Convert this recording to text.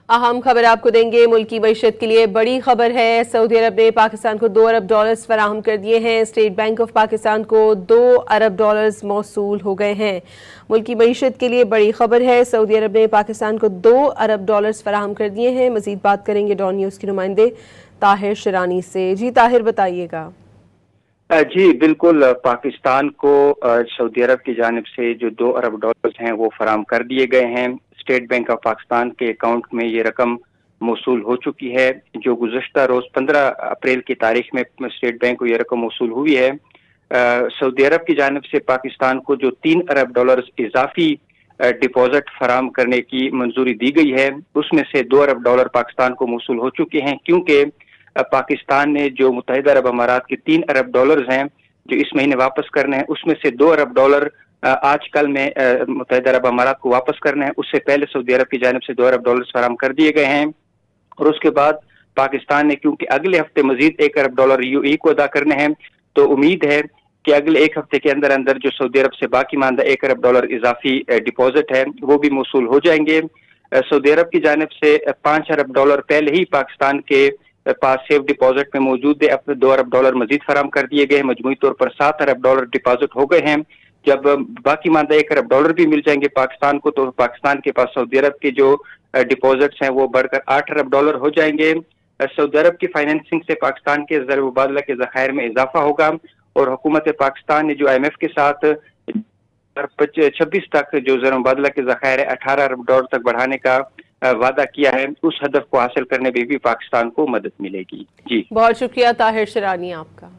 अहम खबर आपको देंगे। मुल्की मईशत के लिए बड़ी खबर है। सऊदी अरब ने पाकिस्तान को 2 अरब डॉलर्स फराहम कर दिए हैं। स्टेट बैंक ऑफ पाकिस्तान को 2 अरब डॉलर्स मौसूल हो गए हैं। मुल्की मईशत के लिए बड़ी खबर है। सऊदी अरब ने पाकिस्तान को 2 अरब डॉलर्स फराहम कर दिए हैं। मजीद बात करेंगे डॉन न्यूज़ के नुमाइंदे ताहिर शिरानी से। जी ताहिर, बताइएगा। जी बिल्कुल, पाकिस्तान को सऊदी अरब की जानिब से जो 2 अरब डॉलर्स हैं वो फराहम कर दिए गए हैं। स्टेट बैंक ऑफ पाकिस्तान के अकाउंट में ये रकम मौसूल हो चुकी है। जो गुज़श्ता रोज़ 15 अप्रैल की तारीख में स्टेट बैंक को ये रकम मौसूल हुई है। सऊदी अरब की जानिब से पाकिस्तान को जो 3 अरब डॉलर्स इजाफी डिपॉजिट फराहम करने की मंजूरी दी गई है, उसमें से 2 अरब डॉलर पाकिस्तान को मौसूल हो चुके हैं, क्योंकि पाकिस्तान ने जो मुत्तहिदा अरब अमारात के 3 अरब डॉलर्स हैं जो इस महीने वापस करने हैं, उसमें से 2 अरब डॉलर आज कल में मुत्तहिदा अरब अमारात को वापस करना है। उससे पहले सऊदी अरब की जानिब से 2 अरब डॉलर फराहम कर दिए गए हैं। और उसके बाद पाकिस्तान ने, क्योंकि अगले हफ्ते मजीद 1 अरब डॉलर यूएई को अदा करने हैं, तो उम्मीद है कि अगले एक हफ्ते के अंदर अंदर जो सऊदी अरब से बाकी मानदा 1 अरब डॉलर इजाफी डिपॉजिट है वो भी मौसूल हो जाएंगे। सऊदी अरब की जानिब से 5 अरब डॉलर पहले ही पाकिस्तान के पास सेफ डिपॉजिट में मौजूद है। अब 2 अरब डॉलर मजीद फराहम कर दिए गए हैं। मजमूई तौर पर 7 अरब डॉलर डिपॉजिट हो गए हैं। जब बाकी मानदा 1 अरब डॉलर भी मिल जाएंगे पाकिस्तान को, तो पाकिस्तान के पास सऊदी अरब के जो डिपॉजिट्स हैं वो बढ़कर 8 अरब डॉलर हो जाएंगे। सऊदी अरब की फाइनेंसिंग से पाकिस्तान के ज़र मुबादला के ज़खायर में इजाफा होगा। और हुकूमत पाकिस्तान ने जो IMF के साथ 2026 तक जो ज़र मुबादला के ज़खायर है 18 अरब डॉलर तक बढ़ाने का वादा किया है, उस हदफ को हासिल करने में भी पाकिस्तान को मदद मिलेगी। जी बहुत शुक्रिया ताहिर शिरानी आपका।